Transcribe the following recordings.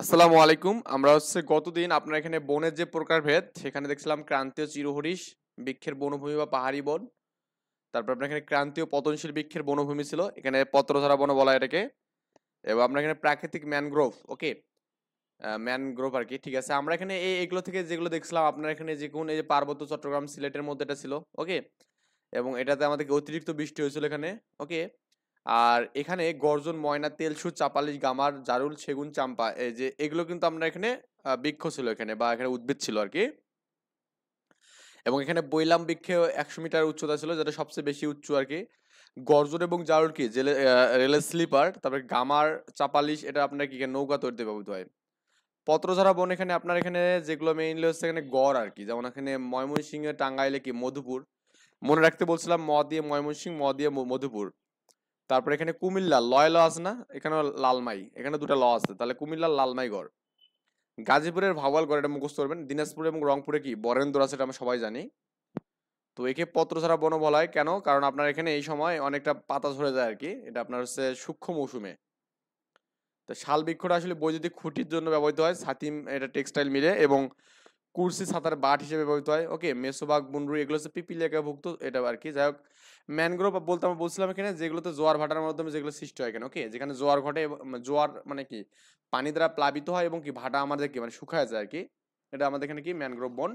আসসালামু আলাইকুম। আমরা গতদিন আপনার এখানে বনের যে প্রকারভেদ সেখানে দেখছিলাম ক্রান্তীয় চিরহরিৎ বৃক্ষের বনভূমি বা পাহাড়ি বন। তারপর আপনার এখানে ক্রান্তীয় পতনশীল বৃক্ষের বনভূমি ছিল। এখানে পত্রধরা বন বলা হয় এটাকে। এবং আপনার এখানে প্রাকৃতিক ম্যানগ্রোভ, ওকে? ম্যানগ্রোভ আরকি। ঠিক আছে। আমরা এখানে এগুলো থেকে যেগুলো দেখছিলাম আপনার এখানে যেগুন এই যে পার্বত্য চট্টগ্রাম সিলেটের মধ্যে এটা ছিল। ওকে? এবং এটাতে আমাদেরকে অতিরিক্ত বৃষ্টি হয়েছিল এখানে। ওকে? আর এখানে গর্জন, ময়না, তেলসু, চাপালিশ, গামার, জারুল, সেগুন, চাম্পা এই যে এগুলো কিন্তু আমরা এখানে বৃক্ষ ছিল এখানে বা এখানে উদ্ভিদ ছিল আরকি। এবং এখানে বৈলাম বৃক্ষে ১০০ মিটার উচ্চতা ছিল যেটা সবচেয়ে বেশি উঁচু আরকি। গর্জন এবং জারুল কি রেলের স্লিপার, তারপরে গামার, চাপালিশ এটা আপনার কি নৌকা তৈরিতে ব্যবহৃত হয়। পত্রঝরা বন এখানে আপনার এখানে যেগুলো মেইনলি হচ্ছে এখানে গড় আরকি। যেমন এখানে ময়মনসিংহে, টাঙ্গাইলে কি মধুপুর। মনে রাখতে বলছিলাম ম দিয়ে ময়মনসিংহ, ম দিয়ে মধুপুর। তারপরে এখানে কুমিল্লা লয় ল আছে না, এখানেও লালমাই, এখানে দুটা ল আছে, তাহলে কুমিল্লার লালমাই গড়। গাজীপুরের ভাওয়াল গড়, এটা মুখস্থ করবেন। দিনাজপুর এবং রংপুরে কি বরেন্দ্র আছে, এটা আমরা সবাই জানি। তো একে পত্রছাড়া বন বলা হয় কেন, কারণ আপনার এখানে এই সময় অনেকটা পাতা ঝরে যায় আর কি, এটা আপনার হচ্ছে সূক্ষ্ম মৌসুমে। তো শাল বৃক্ষটা আসলে বৈদ্যুতিক খুঁটির জন্য ব্যবহৃত হয়, ছাতিম এটা টেক্সটাইল মিলে, এবং কুরসি ছাতার বাট হিসেবে ব্যবহৃত হয়। ওকে, মেসোবাগ, বুনরুই এগুলো হচ্ছে পিপিল এলাকাভুক্ত এটা আর কি। যাই হোক, ম্যানগ্রোভ বলতে আমরা বলছিলাম এখানে যেগুলোতে জোয়ার ভাটার মাধ্যমে যেগুলো সৃষ্টি হয় এখানে। ওকে, যেখানে জোয়ার ঘটে জোয়ার মানে কি পানি দ্বারা প্লাবিত হয় এবং কি ভাটা আমাদের কি মানে শুকায় যায় আর কি। এটা আমাদের এখানে কি ম্যানগ্রোভ বন।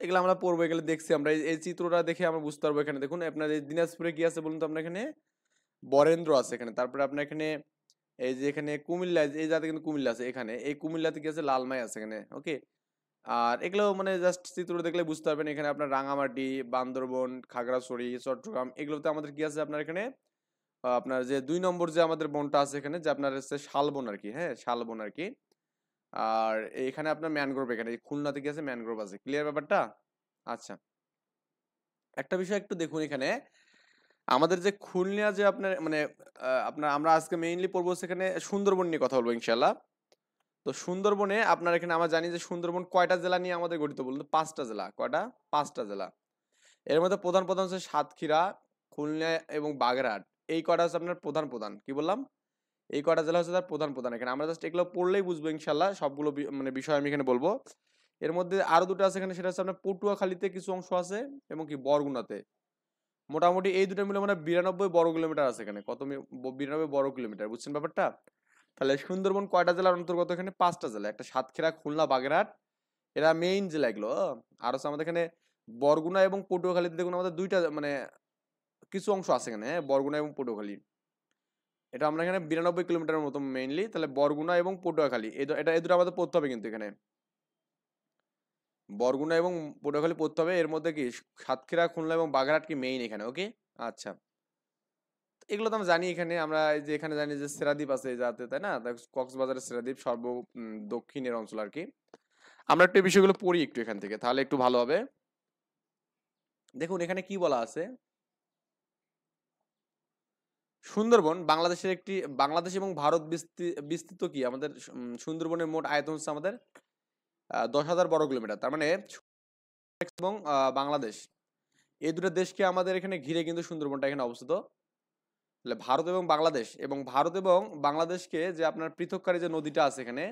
এগুলো আমরা পড়বো, এগুলো দেখছি আমরা, এই চিত্রটা দেখে আমরা বুঝতে পারবো। এখানে দেখুন আপনার এই দিনাজপুরে কি আছে বলুন তো, আপনার এখানে বরেন্দ্র আছে এখানে। তারপরে আপনার এখানে এই যে এখানে কুমিল্লা, এই জায়গাতে কিন্তু কুমিল্লা আছে এখানে, এই কুমিল্লাতে কি আছে লালমাই আছে এখানে। ওকে, আর এগুলো মানে জাস্ট চিত্র দেখলে বুঝতে পারবেন। এখানে আপনার রাঙামাটি, বান্দরবন, খাগড়াছড়ি, চট্টগ্রাম এগুলোতে আমাদের কি আছে আপনার এখানে আপনার যে ২ নম্বর যে আমাদের বনটা আছে এখানে, যে আপনার হচ্ছে শালবন আর কি। হ্যাঁ, শালবন আর কি। আর এখানে আপনার ম্যানগ্রোভ, এখানে খুলনাতে কি আছে ম্যানগ্রোভ আছে। ক্লিয়ার ব্যাপারটা? আচ্ছা, একটা বিষয় একটু দেখুন এখানে, আমাদের যে খুলনা যে আপনার মানে আপনার আমরা আজকে মেইনলি পড়বো সেখানে সুন্দরবন নিয়ে কথা বলবো ইনশাল্লাহ। তো সুন্দরবনে আপনার এখানে আমরা জানি যে সুন্দরবন কয়টা জেলা নিয়ে আমাদের গঠিত বলুন তো? ৫টা জেলা। কয়টা? ৫টা জেলা। এর মধ্যে প্রধান প্রধান হচ্ছে সাতক্ষীরা, খুলনা এবং বাগেরহাট। এই কয়টা হচ্ছে আপনার প্রধান প্রধান। কি বললাম? এই কয়টা জেলা হচ্ছে তার প্রধান প্রধান। এখানে আমরা জাস্ট এগুলো পড়লেই বুঝবো ইনশাল্লাহ, সবগুলো মানে বিষয় আমি এখানে বলবো। এর মধ্যে আরো দুটো আছে এখানে, সেটা হচ্ছে আপনার পটুয়াখালীতে কিছু অংশ আছে এবং কি বরগুনাতে। মোটামুটি এই দুটো মিলে মানে ৯২ বর্গ কিলোমিটার আছে এখানে। কত ৯২ বর্গ কিলোমিটার, বুঝছেন ব্যাপারটা? তাহলে সুন্দরবন কয়টা জেলার অন্তর্গত এখানে? ৫টা জেলা। একটা সাতক্ষীরা, খুলনা, বাগেরহাট, এরা মেইন জেলা এগুলো। আর হচ্ছে আমাদের এখানে বরগুনা এবং পটুয়াখালীতে দেখুন আমাদের দুইটা মানে কিছু অংশ আছে এখানে। হ্যাঁ, বরগুনা এবং পটুয়াখালী, এটা আমরা এখানে ৯২ কিলোমিটারের মতো মেইনলি। তাহলে বরগুনা এবং পটুয়াখালী এটা এই দুটো আমাদের পড়তে হবে কিন্তু এখানে। বরগুনা এবং পটুয়াখালী পড়তে হবে। এর মধ্যে কি সাতক্ষীরা, খুলনা এবং বাগেরহাট কি মেইন এখানে। ওকে, আচ্ছা। এগুলো তো আমরা জানি। এখানে আমরা এই যে এখানে জানি যে সেরাদ্বীপ আছে এই জায়গাতে, তাই না? কক্সবাজারের সেরাদ্বীপ দক্ষিণের অঞ্চল আর কি। আমরা একটু এই বিষয়গুলো পড়ি একটু এখান থেকে, তাহলে একটু ভালো হবে। দেখুন এখানে কি বলা আছে, সুন্দরবন বাংলাদেশের একটি, বাংলাদেশ এবং ভারত বিস্তৃত কি আমাদের সুন্দরবনের মোট আয়তন হচ্ছে আমাদের ১০,০০০ বর্গ কিলোমিটার। তার মানে এবং বাংলাদেশ এই দুটো দেশকে আমাদের এখানে ঘিরে কিন্তু সুন্দরবনটা এখানে অবস্থিত। তাহলে ভারত এবং বাংলাদেশ, এবং ভারত এবং বাংলাদেশকে যে আপনার পৃথককারী যে নদীটা আছে এখানে,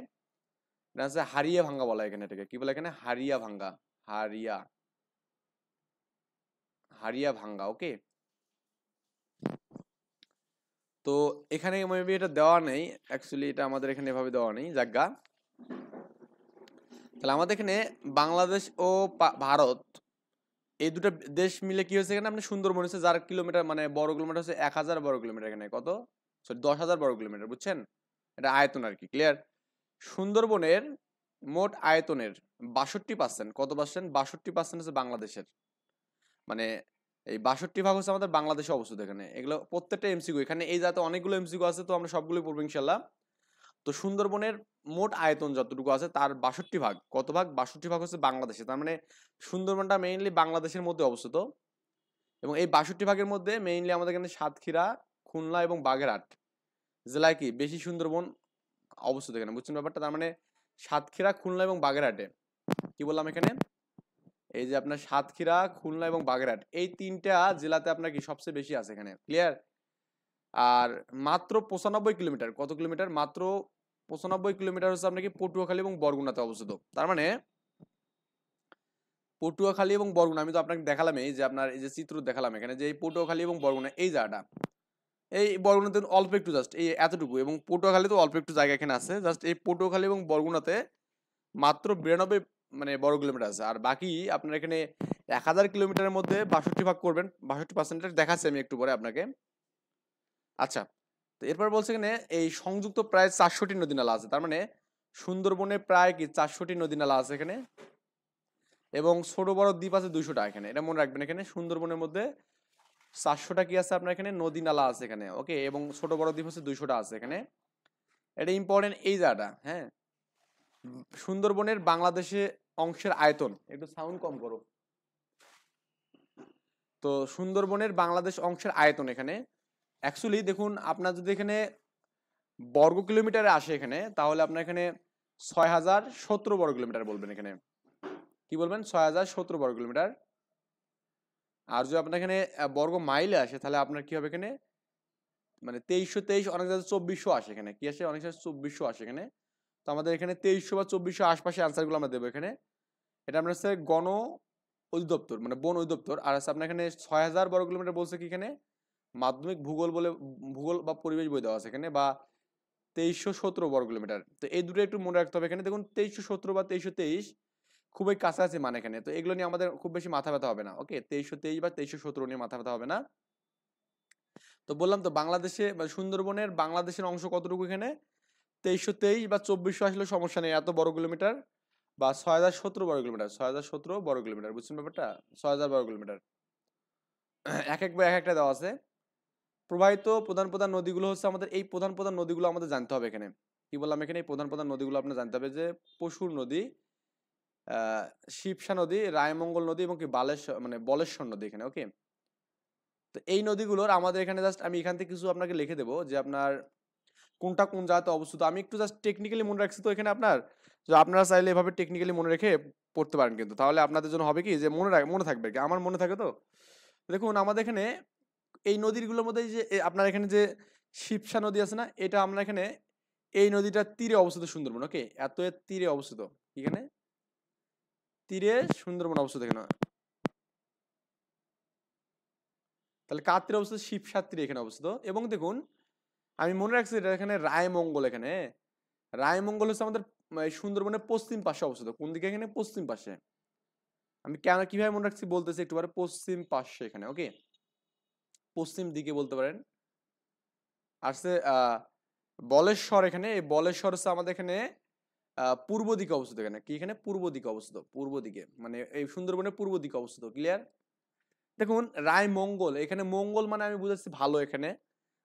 এটা হচ্ছে হারিয়া ভাঙ্গা বলা হয় এখানে। এটাকে কি বলে এখানে? হারিয়া ভাঙ্গা। হারিয়া হারিয়া ভাঙ্গা। ওকে, তো এখানে মেবি এটা দেওয়া নেই অ্যাকচুয়ালি, এটা আমাদের এখানে এভাবে দেওয়া নেই জায়গা। তাহলে আমাদের এখানে বাংলাদেশ ও ভারত এই দুটো দেশ মিলে কি হয়েছে এখানে আপনার সুন্দরবন হচ্ছে, যার কিলোমিটার মানে বর্গ কিলোমিটার হচ্ছে ১,০০০ বর্গ কিলোমিটার। এখানে কত? সরি, ১০,০০০ বর্গ কিলোমিটার, বুঝছেন? এটা আয়তন আর কি। ক্লিয়ার? সুন্দরবনের মোট আয়তনের ৬২%, কত পার্সেন্ট? ৬২% হচ্ছে বাংলাদেশের। মানে এই ৬২ ভাগ হচ্ছে আমাদের বাংলাদেশে অবস্থিত এখানে। এগুলো প্রত্যেকটা এমসিকিউ এখানে, এই জাতে অনেকগুলো এমসিকিউ আছে, তো আমরা সবগুলোই পড়বো ইনশাল্লাহ। তো সুন্দরবনের মোট আয়তন যতটুকু আছে তার ৬২ ভাগ, কত ভাগ? ৬২ ভাগ হচ্ছে বাংলাদেশে। তার মানে সুন্দরবনটা মেইনলি বাংলাদেশের মধ্যে অবস্থিত। এবং এই ৬২ ভাগের মধ্যে মেইনলি আমাদের এখানে সাতক্ষীরা, খুলনা এবং বাগেরহাট জেলায় কি বেশি সুন্দরবন অবস্থিত এখানে, বুঝছেন ব্যাপারটা? তার মানে সাতক্ষীরা, খুলনা এবং বাগেরহাটে কি বললাম এখানে, এই যে আপনার সাতক্ষীরা, খুলনা এবং বাগেরহাট এই তিনটা জেলাতে আপনার কি সবচেয়ে বেশি আছে এখানে। ক্লিয়ার? আর মাত্র ৯৫ কিলোমিটার, কত কিলোমিটার? মাত্র 95 কিলোমিটার হচ্ছে আপনার কি পটুয়াখালী এবং বরগুনাতে অবস্থিত। তার মানে পটুয়াখালী এবং বরগুনা আমি তো আপনাকে দেখালাম, এই যে আপনার এই যে চিত্র দেখালাম এখানে, যে এই পটুয়াখালী এবং বরগুনা এই জায়গাটা, এই বরগুনাতে অল্প একটু, জাস্ট এই এতটুকু, এবং পটুয়াখালী তো অল্প একটু জায়গা এখানে আছে, জাস্ট এই পটুয়াখালী এবং বরগুনাতে মাত্র 92 মানে বর্গ কিলোমিটার আছে। আর বাকি আপনার এখানে 1000 কিলোমিটারের মধ্যে 62 ভাগ করবেন, 62% দেখাচ্ছি আমি একটু পরে আপনাকে। আচ্ছা, তো এরপর বলছে এখানে এই সংযুক্ত প্রায় 400টি নদী নালা আছে। তার মানে সুন্দরবনে প্রায় কি 400টি নদী নালা আছে এখানে, এবং ছোট বড় দ্বীপ আছে 200টা এখানে, এটা মনে রাখবেন। এখানে সুন্দরবনের মধ্যে 400টা কি আছে আপনার এখানে নদী নালা আছে এখানে, ওকে, এবং ছোট বড় দ্বীপ হচ্ছে 200টা আছে এখানে। এটা ইম্পর্টেন্ট এই জায়গাটা, হ্যাঁ। সুন্দরবনের বাংলাদেশে অংশের আয়তন, একটু সাউন্ড কম করো। তো সুন্দরবনের বাংলাদেশ অংশের আয়তন এখানে অ্যাকচুয়ালি দেখুন, আপনার যদি এখানে বর্গ কিলোমিটারে আসে এখানে, তাহলে আপনার এখানে 6017 বর্গ কিলোমিটার বলবেন এখানে। কি বলবেন? 6017 বর্গ কিলোমিটার। আর যদি আপনার এখানে বর্গ মাইলে আসে, তাহলে আপনার কি হবে এখানে, মানে 2323, অনেক জায়গায় 2400 আসে এখানে, কি আসে, অনেক জায়গায় 2400 আসে এখানে। তো আমাদের এখানে 2300 বা 2400 আশপাশে আনসারগুলো আমরা দেবো এখানে। এটা আপনার হচ্ছে গণ অধিদপ্তর, মানে বন অধিদপ্তর। আর আছে আপনার এখানে 6000 বর্গ কিলোমিটার বলছে কি এখানে, মাধ্যমিক ভূগোল বলে, ভূগোল বা পরিবেশ বই দেওয়া আছে এখানে, বা 2317 বর্গ কিলোমিটার। তো এই দুটো একটু মনে রাখতে হবে এখানে। দেখুন 2317 বা 2323 খুবই কাছাকাছি মানে এখানে, তো এগুলো নিয়ে আমাদের খুব বেশি মাথা ব্যথা হবে না, ওকে। 2323 বা 2317 নিয়ে মাথা ব্যথা হবে না। তো বললাম তো, বাংলাদেশে সুন্দরবনের বাংলাদেশের অংশ কতটুকু এখানে, 2323 বা 2400 আসলে সমস্যা নেই, এত বর্গ কিলোমিটার, বা 6017 বর্গ কিলোমিটার, 6017 বর্গ কিলোমিটার, বুঝছেন ব্যাপারটা, 6000 বর্গ কিলোমিটার। এক এক বা এক একটা দেওয়া আছে। প্রবাহিত প্রধান প্রধান নদীগুলো হচ্ছে আমাদের, এই প্রধান প্রধান নদীগুলো আমাদের জানতে হবে এখানে। কি বললাম এখানে, এই প্রধান প্রধান নদীগুলো আপনার জানতে হবে, যে পশুর নদী, আহ শিবসা নদী, রায়মঙ্গল নদী, এবং কি বালেশ্বর মানে বলেশ্বর নদী এখানে, ওকে। তো এই নদীগুলোর আমাদের এখানে জাস্ট আমি এখান থেকে কিছু আপনাকে লিখে দেবো, যে আপনার কোনটা কোন জায়গাতে অবস্থিত। আমি একটু জাস্ট টেকনিক্যালি মনে রাখছি তো এখানে আপনার, যে আপনারা চাইলে এভাবে টেকনিক্যালি মনে রেখে পড়তে পারেন, কিন্তু তাহলে আপনাদের জন্য হবে কি, যে মনে থাকবে কি, আমার মনে থাকে তো। দেখুন আমাদের এখানে এই নদীগুলোর মধ্যে যে আপনার এখানে যে শিবসা নদী আছে না, এটা আমরা এখানে এই নদীটার তীরে অবস্থিত সুন্দরবন, ওকে, এত এর তীরে অবস্থিত, এখানে তীরে সুন্দরবন অবস্থিত এখানে। তাহলে কার তীরে অবস্থিত, শিবসার তীরে এখানে অবস্থিত। এবং দেখুন আমি মনে রাখছি এটা এখানে রায়মঙ্গল, এখানে রায়মঙ্গল হচ্ছে আমাদের সুন্দরবনের পশ্চিম পাশে অবস্থিত। কোন দিকে, এখানে পশ্চিম পাশে। আমি কেন কিভাবে মনে রাখছি বলতেছি একটু পরে, পশ্চিম পাশে এখানে, ওকে, পশ্চিম দিকে বলতে পারেন। আর সে বলেশ্বর, এখানে এই বলেশ্বর হচ্ছে আমাদের এখানে পূর্ব দিকে অবস্থিত। এখানে কি, এখানে পূর্ব দিকে অবস্থিত, পূর্ব দিকে, মানে এই সুন্দরবনের পূর্ব দিকে অবস্থিত, ক্লিয়ার। দেখুন রায়মঙ্গল, এখানে মঙ্গল মানে আমি বুঝাচ্ছি ভালো এখানে,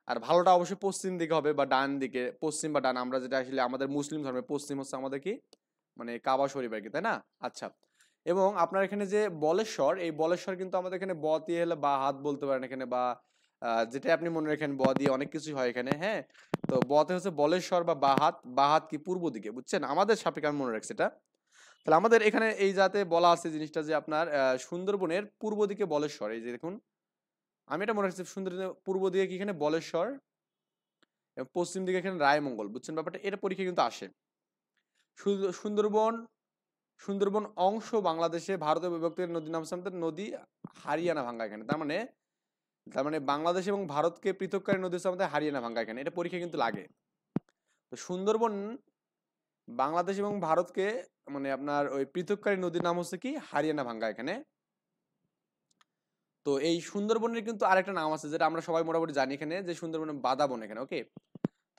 আর ভালোটা অবশ্যই পশ্চিম দিকে হবে, বা ডান দিকে, পশ্চিম বা ডান, আমরা যেটা আসলে আমাদের মুসলিম ধর্মে পশ্চিম হচ্ছে আমাদের কি, মানে কাবা শরীফ আর কি, তাই না? আচ্ছা, এবং আপনার এখানে যে বলেশ্বর, এই বলেশ্বর কিন্তু আমাদের এখানে ব দিয়ে হলে বা হাত বলতে পারেন এখানে, বা যেটা আপনি মনে রাখেন, ব দিয়ে অনেক কিছু হয় এখানে, হ্যাঁ। তো বতে হচ্ছে বলেশ্বর বা বাহাত, বাহাত কি পূর্ব দিকে, বুঝছেন, আমাদের সাপেক্ষে আমি মনে রাখছি এটা। তাহলে আমাদের এখানে এই যাতে বলা আছে জিনিসটা, যে আপনার সুন্দরবনের পূর্ব দিকে বলেশ্বর, এই যে দেখুন আমি এটা মনে রাখছি, সুন্দরবনের পূর্ব দিকে কি এখানে বলেশ্বর, এবং পশ্চিম দিকে এখানে রায়মঙ্গল, বুঝছেন ব্যাপারটা, এটা পরীক্ষা কিন্তু আসে। সুন্দরবন, সুন্দরবন অংশ বাংলাদেশে ভারতে বিভক্ত নদীর নাম হচ্ছে আমাদের নদী হারিয়ানা ভাঙ্গা এখানে। তার মানে বাংলাদেশ এবং ভারতকে পৃথককারী নদী হচ্ছে আমাদের হারিয়ানা ভাঙ্গা এখানে, এটা পরীক্ষা কিন্তু লাগে। তো সুন্দরবন বাংলাদেশ এবং ভারতকে মানে আপনার ওই পৃথককারী নদীর নাম হচ্ছে কি, হারিয়ানা ভাঙ্গা এখানে। তো এই সুন্দরবনের কিন্তু আরেকটা নাম আছে, যেটা আমরা সবাই মোটামুটি জানি এখানে, যে সুন্দরবনের বাদাবন এখানে, ওকে।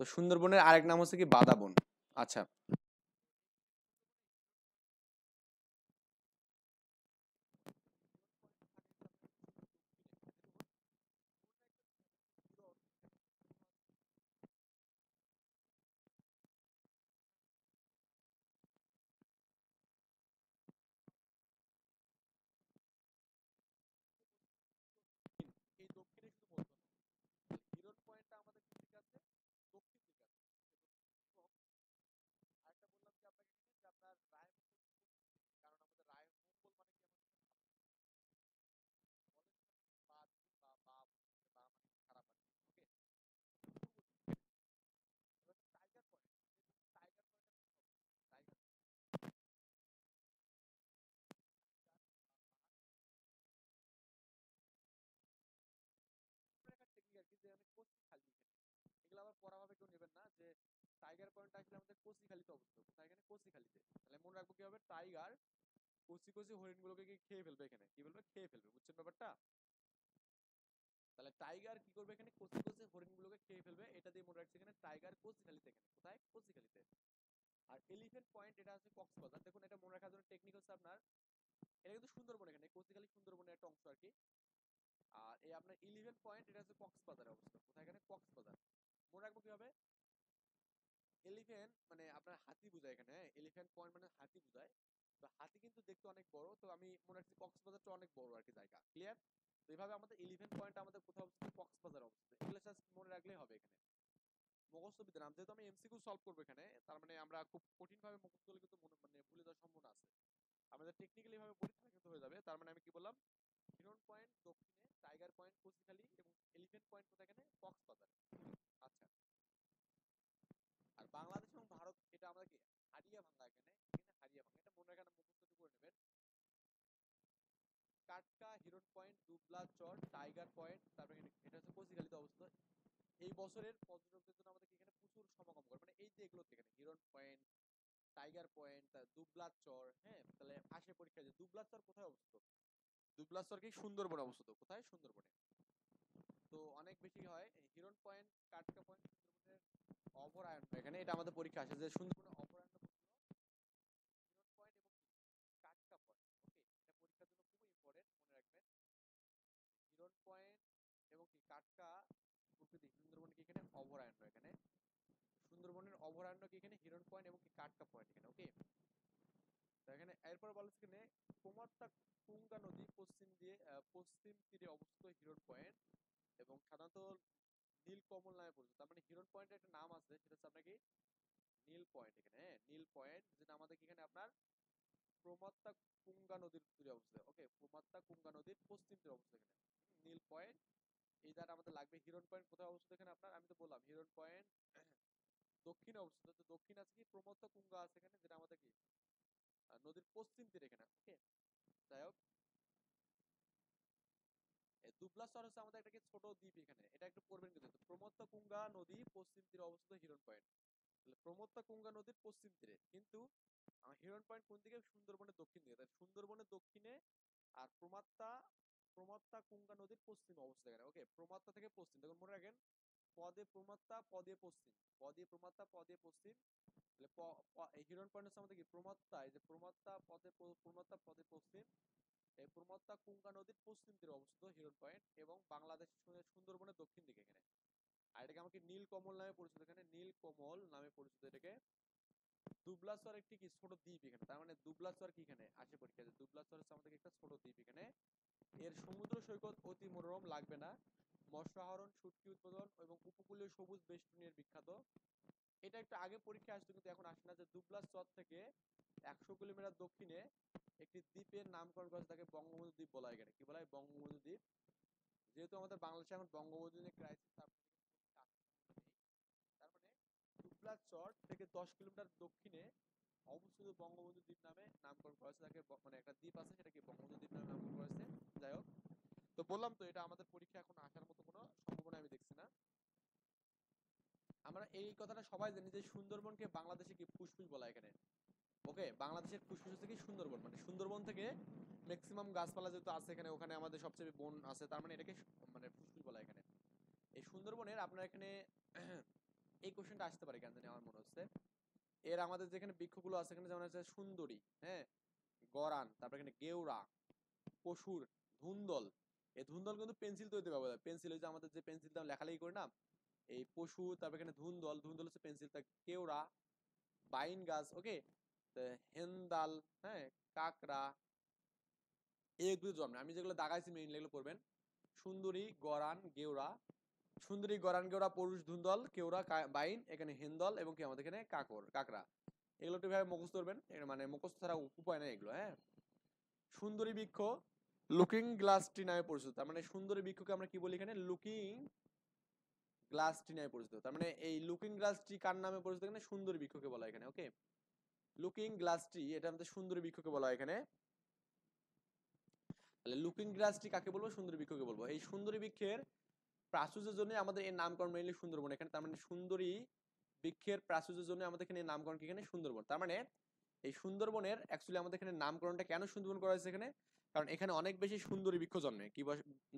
তো সুন্দরবনের আরেক নাম হচ্ছে কি, বাদাবন। আচ্ছা, এই দক্ষিণে শুধু বলতে হবে, হিরন পয়েন্টটা আমাদের কোন দিকে আছে, দক্ষিণ দিকে আছে। এবং আরেকটা বললাম যে আপনাকে এখানে, যে আপনার রায়মঙ্গল পশ্চিম দিকে, কারণ আমাদের রায়মঙ্গল মানে কি, আমাদের বলে বা দিক বা বা বলতে, বা মানে খারাপ আর কি, ওকে। পূর্ব দিকে টাইগার পয়েন্ট, টাইগার কচি কচি হরিণগুলোকে খেয়ে ফেলবে, এখানে কি বলবে, খেয়ে ফেলবে, বুঝছেন ব্যাপারটা? তাহলে টাইগার কি করবে, এখানে কচি কচি হরিণগুলোকে খেয়ে ফেলবে, এটা দিয়ে মনে রাখছে এখানে টাইগার কচিখালিতে, এখানে কোথায়, কচিখালিতে। আর এলিফ্যান্ট পয়েন্ট এটা আছে কক্সবাজার। দেখুন এটা মনে রাখার জন্য টেকনিক হচ্ছে আপনার, এটা কিন্তু সুন্দরবন, এখানে কচিখালি সুন্দরবনের একটা অংশ আর কি। আর এই আপনার এলিফ্যান্ট পয়েন্ট এটা হচ্ছে কক্সবাজারে অবস্থিত, কোথায়, এখানে কক্সবাজার। মনে রাখবো কিভাবে, এলিফ্যান্ট মানে আপনার হাতি বোঝায় এখানে, হ্যাঁ এলিফ্যান্ট পয়েন্ট মানে হাতি বোঝায়। তো হাতি কিন্তু দেখতে অনেক বড়, তো আমি মনে রাখছি কক্সবাজারটা অনেক বড় আর কি জায়গা, ক্লিয়ার? তো এইভাবে আমাদের এলিফ্যান্ট পয়েন্ট আমাদের কোথাও অবস্থিত, কক্সবাজার অবস্থিত। এগুলো জাস্ট মনে রাখলেই হবে এখানে, মুখস্থ বিদ্যা নাম। যেহেতু আমি এমসিকিউ সলভ করবো এখানে, তার মানে আমরা খুব কঠিন ভাবে মুখস্থ করলে কিন্তু মানে ভুলে যাওয়ার সম্ভাবনা আছে। আমাদের টেকনিক্যালি ভাবে পড়ি তাহলে কিন্তু হয়ে যাবে। তার মানে আমি কি বললাম, হিরন পয়েন্ট দক্ষিণে, টাইগার পয়েন্ট কচুখালী এবং এলিফ্যান্ট পয়েন্ট কোথায়, এখানে কক্সবাজারে। আচ্ছা, আর বাংলাদেশ এবং ভারত এটা আমাদের কি হারিয়া ভাঙ্গা, এখানে এখানে হারিয়া ভাঙ্গা, এটা মনে রাখার মুখস্থ করে নেবেন। কাটকা, হিরন পয়েন্ট, দুবলা চর, টাইগার পয়েন্ট, তারপরে এটা হচ্ছে কচুখালীতে অবস্থিত। এই বছরের পর্যটকদের জন্য আমাদের এখানে প্রচুর সমাগম করে, মানে এই যে এগুলোতে, এখানে হিরন পয়েন্ট, টাইগার পয়েন্ট, দুবলা চর, হ্যাঁ তাহলে আসে পরীক্ষা যে দুবলা চর কোথায় অবস্থিত, দুবলা চর কি সুন্দরবনে অবস্থিত, কোথায়, সুন্দরবনে। তো অনেক বেশি হয় হিরন পয়েন্ট, কাটকা পয়েন্ট সুন্দরবনের অভয়ারণ্য, এখানে এটা আমাদের পরীক্ষা আসে যে সুন্দরবনের অভয়ারণ্য কোনগুলো, হিরন পয়েন্ট এবং কি কাটকা পয়েন্ট। ওকে, এটা পরীক্ষার জন্য খুবই ইম্পর্টেন্ট, মনে রাখবেন। হিরন পয়েন্ট এবং কি কাটকা প্রকৃতি সুন্দরবন কি এখানে অভয়ারণ্য, এখানে সুন্দরবনের অভয়ারণ্য কি এখানে হিরন পয়েন্ট এবং কি কাটকা পয়েন্ট, এখানে ওকে। তো এখানে এরপর বলেছে এখানে কুমারটা কুঙ্গা নদী পশ্চিম দিয়ে পশ্চিম তীরে অবস্থিত হিরন পয়েন্ট এবং সাধারণত নীলকমল নামে পরিচিত। তার মানে হিরন পয়েন্টের একটা নাম আছে, সেটা হচ্ছে আপনার কি নীল পয়েন্ট, এখানে হ্যাঁ নীল পয়েন্ট, যেটা আমাদের এখানে আপনার প্রমত্তা কুঙ্গা নদীর তীরে অবস্থিত। ওকে, প্রমত্তা কুঙ্গা নদীর পশ্চিম তীরে অবস্থিত এখানে নীল পয়েন্ট। এই দ্বারা আমাদের লাগবে হিরন পয়েন্ট কোথায় অবস্থিত, এখানে আপনার আমি তো বললাম হিরন পয়েন্ট দক্ষিণে অবস্থিত। তো দক্ষিণ আছে কি প্রমত্তা কুঙ্গা আছে এখানে, যেটা আমাদের কি নদীর পশ্চিম তীরে এখানে। ওকে, যাই হোক, দুবলা শহর হচ্ছে আমাদের একটা কি ছোট দ্বীপ এখানে, এটা একটু পড়বেন কিন্তু। প্রমত্তা কুঙ্গা নদী পশ্চিম তীরে অবস্থিত হিরন পয়েন্ট, তাহলে প্রমত্তা কুঙ্গা নদীর পশ্চিম তীরে, কিন্তু হিরন পয়েন্ট কোন দিকে, সুন্দরবনের দক্ষিণ দিকে, তাই সুন্দরবনের দক্ষিণে। আর প্রমাত্তা প্রমাত্তা কুঙ্গা নদীর পশ্চিমে অবস্থিত এখানে। ওকে, প্রমাত্তা থেকে পশ্চিম, দেখুন মনে রাখেন পদে প্রমাত্তা পদে পশ্চিম, পদে প্রমাত্তা পদে পশ্চিম। তাহলে এই হিরন পয়েন্ট হচ্ছে আমাদের কি প্রমাত্তা, এই যে প্রমাত্তা পদে প্রমাত্তা পদে পশ্চিম, এই প্রমত্তা কুঙ্গা নদীর পশ্চিম তীরে অবস্থিত হিরন পয়েন্ট এবং বাংলাদেশ সুন্দরবনের দক্ষিণ দিকে এখানে। আর এটাকে আমাকে নীল কমল নামে পরিচিত, এখানে নীল কমল নামে পরিচিত এটাকে। দুবলাচর একটি কি ছোট দ্বীপ এখানে, তার মানে দুবলাচর কি এখানে আসে পরীক্ষা, দুবলাচর হচ্ছে আমাদের একটা ছোট দ্বীপ এখানে। এর সমুদ্র সৈকত অতি মনোরম, লাগবে না। মৎস্য আহরণ, শুটকি উৎপাদন এবং উপকূলীয় সবুজ বেষ্টনীর বিখ্যাত। এটা একটু আগে পরীক্ষা আসতো কিন্তু এখন আসে না, যে দুবলাচর থেকে 100 কিলোমিটার দক্ষিণে একটি দ্বীপের নামকরণ করা হয়েছে, তাকে বঙ্গবন্ধু দ্বীপ বলা হয়। এখানে কি বলা হয়, বঙ্গবন্ধু দ্বীপ। যেহেতু আমাদের বাংলাদেশে এখন বঙ্গবন্ধু নিয়ে ক্রাইসিস, তার মানে এখানে পরীক্ষা আসার সম্ভাবনা নেই। তার মানে দুবলাচর থেকে 10 কিলোমিটার দক্ষিণে অবস্থিত বঙ্গবন্ধু দ্বীপ নামে নামকরণ করা হয়েছে, তাকে মানে একটা দ্বীপ আছে সেটাকে বঙ্গবন্ধু দ্বীপ নামে নামকরণ করা হয়েছে। যাই হোক, তো বললাম তো এটা আমাদের পরীক্ষা এখন আসার মতো কোনো সম্ভাবনা আমি দেখছি না। আমরা এই কথাটা সবাই জানি যে সুন্দরবনকে বাংলাদেশে কি ফুসফুস বলা হয় এখানে। ওকে, বাংলাদেশের ফুসফুস হচ্ছে কি সুন্দরবন, মানে সুন্দরবন থেকে ম্যাক্সিমাম গাছপালা যেহেতু আছে এখানে, ওখানে আমাদের সবচেয়ে বন আছে, তার মানে এটাকে মানে ফুসফুস বলা হয় এখানে। এই সুন্দরবনের আপনার এখানে এই কোশ্চেনটা আসতে পারে কেন জানি আমার মনে হচ্ছে। এর আমাদের যেখানে বৃক্ষগুলো আছে এখানে যেমন আছে সুন্দরী, হ্যাঁ গরান, তারপর এখানে গেওড়া, পশুর, ধুন্দল। এই ধুন্দল কিন্তু পেন্সিল তৈরিতে ব্যবহার হয়, পেন্সিল ওই যে আমাদের যে পেন্সিল দিয়ে লেখালেখি করি না, এই পশু, তারপর এখানে ধুন্দল, ধুন্দল হচ্ছে পেন্সিল, তা কেওড়া, বাইন গাছ, ওকে, হেন্দাল, হ্যাঁ কাকড়া, এগুলো জন্মে। আমি যেগুলো দাগাইছি মেইনলি এগুলো পড়বেন। সুন্দরী, গরান, গেওড়া, সুন্দরী, গরান, গেওড়া, পরুষ, ধুন্দল, কেওড়া, বাইন, এখানে হেন্দল এবং কি আমাদের এখানে কাকড়া। এগুলো একটু ভাবে মুখস্থ করবেন, মানে মুখস্থ ছাড়া উপায় নেই এগুলো, হ্যাঁ। সুন্দরী বৃক্ষ লুকিং গ্লাস ট্রি নামে পরিচিত, তার মানে সুন্দরী বৃক্ষকে আমরা কি বলি এখানে, লুকিং গ্লাস ট্রি নামে পরিচিত। তার মানে এই লুকিং গ্লাস ট্রি কার নামে পরিচিত, এখানে সুন্দরী বৃক্ষকে বলা হয় এখানে। ওকে, লুকিং গ্লাস ট্রি এটা আমাদের সুন্দরী বৃক্ষকে বলা হয় এখানে। তাহলে লুকিং গ্লাস ট্রি কাকে বলবো, সুন্দরী বৃক্ষকে বলবো। এই সুন্দরী বৃক্ষের প্রাচুর্যের জন্য আমাদের এর নামকরণ মেইনলি সুন্দরবন এখানে। তার মানে সুন্দরী বৃক্ষের প্রাচুর্যের জন্য আমাদের এখানে নামকরণ কি এখানে সুন্দরবন। তার মানে এই সুন্দরবনের অ্যাকচুয়ালি আমাদের এখানে নামকরণটা কেন সুন্দরবন করা হয়েছে এখানে, কারণ এখানে অনেক বেশি সুন্দরী বৃক্ষ জন্মে। কি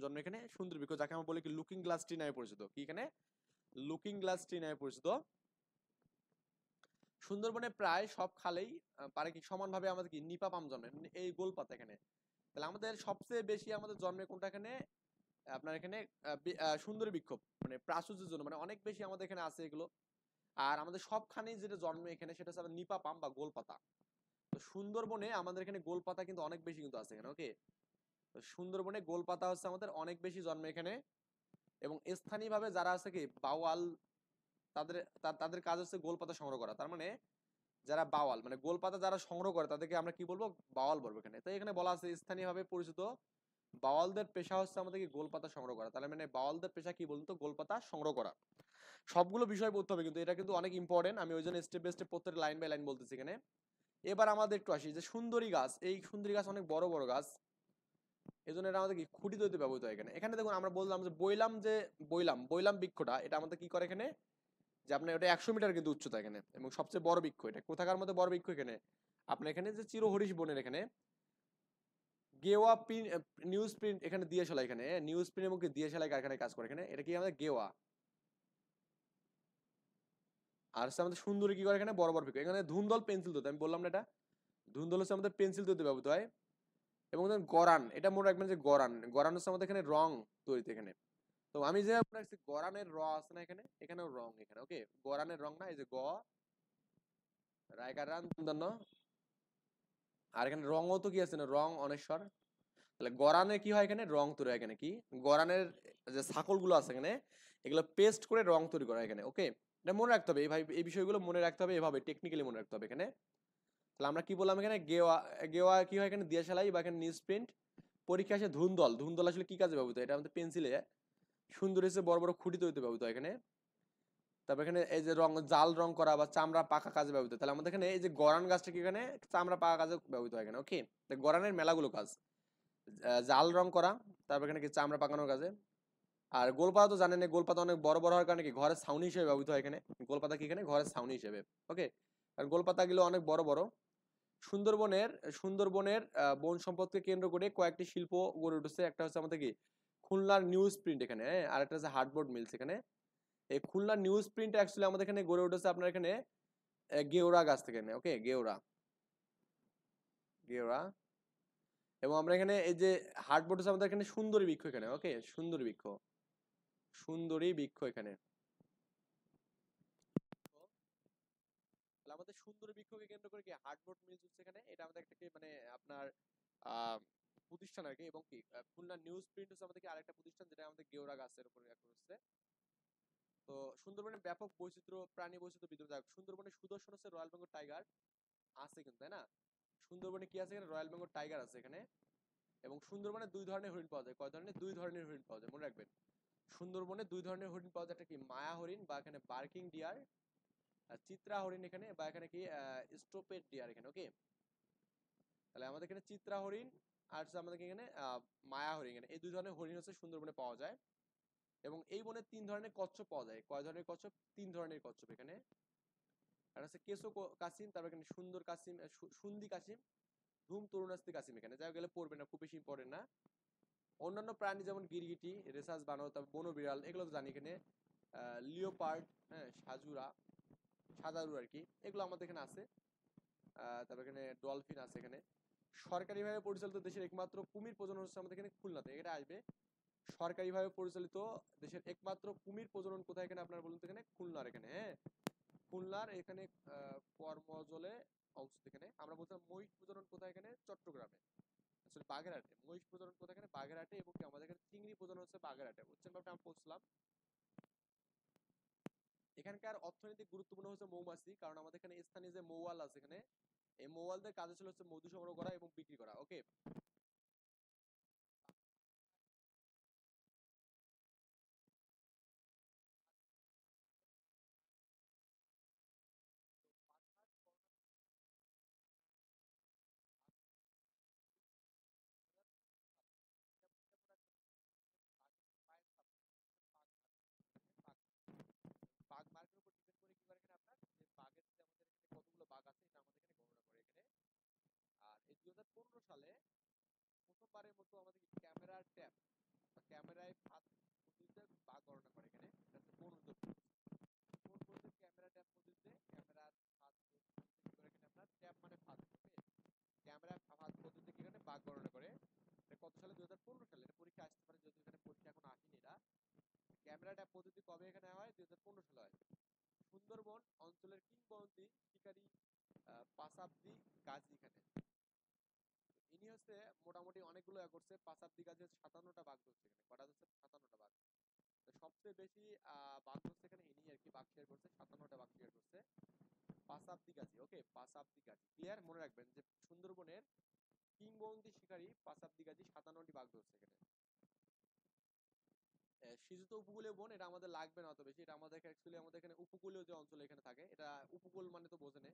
জন্মে এখানে? সুন্দরী বৃক্ষ, যাকে আমরা বলি কি লুকিং গ্লাস ট্রি নামে পরিচিত। কি এখানে? লুকিং গ্লাস ট্রি নামে পরিচিত। সুন্দরবনে প্রায় সব খালেই পারে কি সমানভাবে আমাদের কি নিপা পাম জন্মে, এই গোলপাতা এখানে। তাহলে আমাদের সবচেয়ে বেশি আমাদের জন্মে কোনটা এখানে? আপনার এখানে সুন্দরী বৃক্ষ, মানে প্রাচুর্যের জন্য, মানে অনেক বেশি আমাদের এখানে আছে এগুলো। আর আমাদের সবখানেই যেটা জন্মে এখানে সেটা হচ্ছে নিপা পাম বা গোলপাতা। তো সুন্দরবনে আমাদের এখানে গোলপাতা কিন্তু অনেক বেশি কিন্তু আছে এখানে। ওকে, তো সুন্দরবনে গোলপাতা হচ্ছে আমাদের অনেক বেশি জন্মে এখানে। এবং স্থানীয়ভাবে যারা আছে কি বাওয়াল, তাদের তাদের কাজ হচ্ছে গোলপাতা সংগ্রহ করা। তার মানে যারা বাওয়াল, মানে গোলপাতা যারা সংগ্রহ করে তাদেরকে আমরা কি বলবো? বাওয়াল বলবো এখানে। তো এখানে বলা আছে স্থানীয়ভাবে পরিচিত বাওয়ালদের পেশা হচ্ছে আমাদের কি গোলপাতা সংগ্রহ করা। তাহলে মানে বাওয়ালদের পেশা কি বলতো? গোলপাতা সংগ্রহ করা। সবগুলো বিষয় পড়তে হবে কিন্তু, এটা কিন্তু অনেক ইম্পর্টেন্ট। আমি ওই জন্য স্টেপ বাই স্টেপ প্রত্যেকটা লাইন বাই লাইন বলতেছি এখানে। এবার আমাদের একটু আসি যে সুন্দরী গাছ। এই সুন্দরী গাছ অনেক বড় বড় গাছ, এই জন্য এটা আমাদের কি খুঁটি তৈরিতে ব্যবহৃত হয় এখানে। এখানে দেখুন আমরা বললাম যে বইলাম বৃক্ষটা, এটা আমাদের কি করে এখানে, যে আপনার এটা 100 মিটার কিন্তু উচ্চতা এখানে, এবং সবচেয়ে বড় বৃক্ষ এটা। কোথাকার মধ্যে বড় বৃক্ষ এখানে? আপনার এখানে যে চিরহরিশ বনের এখানে গেওয়া নিউজ প্রিন্ট এখানে দিয়েশালা, এখানে নিউজ প্রিন্ট এবং দিয়েশালাই কারখানায় কাজ করে এখানে। এটা কি আমাদের গেওয়া। আর হচ্ছে আমাদের সুন্দরী কি করে এখানে? বড় বড় বৃক্ষ। এখানে ধুন্দল পেন্সিল তৈরি, আমি বললাম না এটা, ধুন্দল হচ্ছে আমাদের পেন্সিল তৈরিতে ব্যবহৃত হয়। এবং গরান, এটা মনে রাখবেন যে গরান, গরান হচ্ছে আমাদের এখানে রং তৈরিতে এখানে। তো আমি যে আপনার গরানের র আছে না এখানে, এখানেও রং এখানে। ওকে, গরানের রং না, এই যে গ রায়কার রান দন্য, আর এখানে রঙও তো কি আছে না, রং অনেশ্বর। তাহলে গরানে কি হয় এখানে? রং তৈরি হয় এখানে। কি গরানের যে ছাকল গুলো আছে এখানে, এগুলো পেস্ট করে রং তৈরি করা হয় এখানে। ওকে, এটা মনে রাখতে হবে, এই বিষয়গুলো মনে রাখতে হবে, এভাবে টেকনিক্যালি মনে রাখতে হবে এখানে। তাহলে আমরা কি বললাম এখানে? গেওয়া, গেওয়া কি হয় এখানে? দিয়াশালাই বা এখানে নিউজ প্রিন্ট। পরীক্ষা আসে ধুন্দল, ধুন্দল আসলে কি কাজে ব্যবহৃত? এটা আমাদের পেন্সিলে সুন্দর এসে বড় বড় খুঁটি তৈরিতে ব্যবহৃত হয় এখানে। তারপর এখানে এই যে জাল রং করা বা চামড়া পাকা কাজে ব্যবহৃত। তাহলে আমাদের এখানে এই যে গরান গাছটা কি এখানে চামড়া পাকা কাজে ব্যবহৃত হয় এখানে। ওকে, গরানের মেলাগুলো কাজ, জাল রং করা, তারপর এখানে কি চামড়া পাকানোর কাজে। আর গোলপাতা তো জানেন, গোলপাতা অনেক বড় বড় হওয়ার কারণে কি ঘরের ছাউনি হিসেবে ব্যবহৃত হয় এখানে। গোলপাতা কি এখানে ঘরের ছাউনি হিসেবে। ওকে, আর গোলপাতা গুলো অনেক বড় বড়। সুন্দরবনের সুন্দরবনের বন সম্পদকে কেন্দ্র করে কয়েকটি শিল্প গড়ে উঠেছে। একটা হচ্ছে আমাদের কি খুলনার নিউজ প্রিন্ট এখানে, আর একটা হচ্ছে হার্ডবোর্ড মিলস এখানে। এই খুলনার নিউজ প্রিন্ট অ্যাকচুয়ালি আমাদের এখানে গড়ে উঠেছে আপনার এখানে গেওড়া গাছ থেকে। ওকে, গেওড়া, গেওড়া। এবং আমরা এখানে এই যে হার্ডবোর্ড হচ্ছে আমাদের এখানে সুন্দরী বৃক্ষ এখানে। ওকে, সুন্দরী বৃক্ষ, সুন্দরী বৃক্ষ এখানে। আমাদের সুন্দরী বৃক্ষকে কেন্দ্র করে কি হার্ডবোর্ড মিলস হচ্ছে এখানে। এটা আমাদের একটা কি মানে আপনার আহ প্রতিষ্ঠান আর কি। এবং কি খুলনা নিউজ প্রিন্ট হচ্ছে আমাদের কি আরেকটা প্রতিষ্ঠান, যেটা আমাদের গেওড়া গাছের উপর করছে। তো সুন্দরবনের ব্যাপক বৈচিত্র্য, প্রাণী বৈচিত্র্য বিদ্যমান। সুন্দরবনের সুদর্শন হচ্ছে রয়্যাল বেঙ্গল টাইগার আছে কিন্তু, তাই না? সুন্দরবনে কি আছে এখানে? রয়্যাল বেঙ্গল টাইগার আছে এখানে। এবং সুন্দরবনে দুই ধরনের হরিণ পাওয়া যায়। কয় ধরনের? দুই ধরনের হরিণ পাওয়া যায়, মনে রাখবেন। সুন্দরবনে দুই ধরনের হরিণ পাওয়া যায়, একটা কি মায়া হরিণ বা এখানে বার্কিং ডিয়ার, চিত্রা হরিণ এখানে, বা এখানে কি স্টোপেড ডিয়ার এখানে। ওকে, তাহলে আমাদের এখানে চিত্রা হরিণ আর আমাদের এখানে মায়া হরিণ এখানে, এই দুই ধরনের হরিণ হচ্ছে সুন্দরবনে পাওয়া যায়। এবং এই বনে 3 ধরনের কচ্ছপ পাওয়া যায়। কয় ধরনের কচ্ছপ? 3 ধরনের কচ্ছপ এখানে। আর হচ্ছে কেসো কাসিম, তারপর এখানে সুন্দর কাসিম, সুন্দি কাসিম, ধুম তরুণাস্তি কাসিম এখানে। যা গেলে পড়বে না, খুব বেশি ইম্পর্টেন্ট না। অন্যান্য প্রাণী যেমন গিরগিটি, রেসাস বানর, তারপর বন বিড়াল, এগুলো তো জানি এখানে। লিওপার্ড, হ্যাঁ, সাজারু আর কি, এগুলো আমাদের এখানে আছে। তারপর এখানে ডলফিন আছে এখানে। সরকারিভাবে পরিচালিত দেশের একমাত্র কুমির প্রজনন হচ্ছে আমাদের এখানে খুলনাতে, এটা আসবে। সরকারিভাবে পরিচালিত দেশের একমাত্র কুমির প্রজনন কোথায় এখানে আপনার বলুন তো? এখানে খুলনার এখানে, হ্যাঁ, খুলনার এখানে কর্মজলে অবস্থিত এখানে। আমরা বলছিলাম মহিষ প্রজনন কোথায়? এখানে চট্টগ্রামে, আসলে বাগেরহাটে। মহিষ প্রজনন কোথায়? এখানে বাগেরহাটে। এবং কি আমাদের এখানে চিংড়ি প্রজনন হচ্ছে বাগেরহাটে। বুঝছেন ব্যাপারটা? আমি বলছিলাম এখানকার অর্থনৈতিক গুরুত্বপূর্ণ হচ্ছে মৌমাছি, কারণ আমাদের এখানে স্থানীয় যে মৌয়াল আছে এখানে, এই মৌয়ালদের কাজ ছিল হচ্ছে মধু সংগ্রহ করা এবং বিক্রি করা। ওকে, বাঘ মার্কের উপর ডিপেন্ড করে কি করে এখানে আপনার যে বাঘের যে আমাদের এখানে কতগুলো বাঘ আছে এটা আমাদের এখানে গণনা করে এখানে। 2015 সালে প্রথমবারের মতো আমাদের ক্যামেরার ট্যাপ বা ক্যামেরায় ফাঁদ পদ্ধতিতে বাগ গণনা করে এখানে। এটা হচ্ছে কোন উদ্যোগ? কোন পদ্ধতিতে ক্যামেরা ট্যাপ পদ্ধতিতে ক্যামেরার ফাঁদ পদ্ধতিতে কি করে এখানে আপনার ট্যাপ মানে ফাঁদ, ওকে? ক্যামেরা ফাঁদ পদ্ধতিতে কি এখানে বাগ গণনা করে। এটা কত সালে? 2015 সালে। এটা পরীক্ষা আসতে পারে, যেহেতু এখানে পরীক্ষা এখন আসেনি। এটা ক্যামেরা ট্যাপ পদ্ধতি কবে এখানে হয়? 2015 সালে হয়। সুন্দরবন অঞ্চলের কিংবদন্তি শিকারী পাসাবদি গাজী এখানে। ইনি হচ্ছে মোটামুটি অনেকগুলো করছে। পাসাবদি গাজী 57টা বাঘ ধরছে এখানে। কটা ধরছে? 57টা বাঘ। তো সবচেয়ে বেশি বাঘ ধরছে এখানে ইনি আর কি, বাঘ শিকার করছে 57টা বাঘ শিকার করছে পাসাবদি গাজী, ওকে? পাসাবদি গাজী ক্লিয়ার, মনে রাখবেন যে সুন্দরবনের কিংবদন্তি শিকারী পাসাবদি গাজী 57টি বাঘ ধরছে এখানে। সিজুতো উপকূলীয় বন এটা আমাদের লাগবে না অত বেশি, এটা আমাদের অ্যাকচুয়ালি আমাদের এখানে উপকূলীয় যে অঞ্চল এখানে থাকে, এটা উপকূল মানে তো বোঝেনে।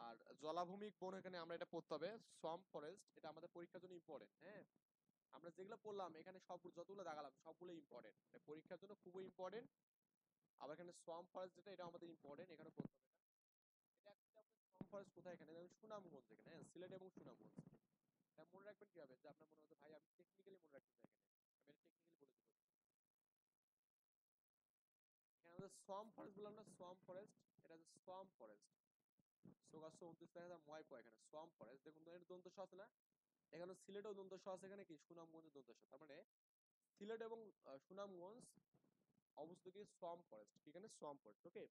আর জলাভূমিক বন এখানে আমরা এটা পড়তে হবে, সোয়াম্প ফরেস্ট, এটা আমাদের পরীক্ষার জন্য ইম্পর্টেন্ট। হ্যাঁ, আমরা যেগুলো পড়লাম এখানে সব যতগুলো দেখালাম সবগুলো ইম্পর্টেন্ট, পরীক্ষার জন্য খুবই ইম্পর্টেন্ট। আবার এখানে সোয়াম্প ফরেস্ট যেটা, এটা আমাদের ইম্পর্টেন্ট, এখানে পড়তে হবে। এটা এটা অ্যাকচুয়ালি আমাদের সোয়াম্প ফরেস্ট কোথায়? এখানে যেমন সুনামগঞ্জ এখানে, হ্যাঁ, সিলেট এবং সুনামগঞ্জ। এটা মনে রাখবেন কিভাবে? যে আপনার মনে হচ্ছে ভাই আমি টেকনিক্যালি মনে রাখতে চাই, এখানে আমি এটা টেকনিক্যালি বলে দেবো। এখানে আমাদের সোয়াম্প ফরেস্ট বললাম না, সোয়াম্প ফরেস্ট, এটা হচ্ছে সোয়াম্প ফরেস্ট। সোগাছো 29 দেখা যায় ময় পয়, এখানে সোয়াম্প ফরেস্ট। দেখুন তো এর দন্ত স আছে না? এখানে সিলেটেও দন্ত স আছে, এখানে কি সুনামগঞ্জের দন্ত স। তার মানে সিলেট এবং সুনামগঞ্জ অবস্থিত কি সোয়াম্প ফরেস্ট, এখানে সোয়াম্প ফরেস্ট, ওকে?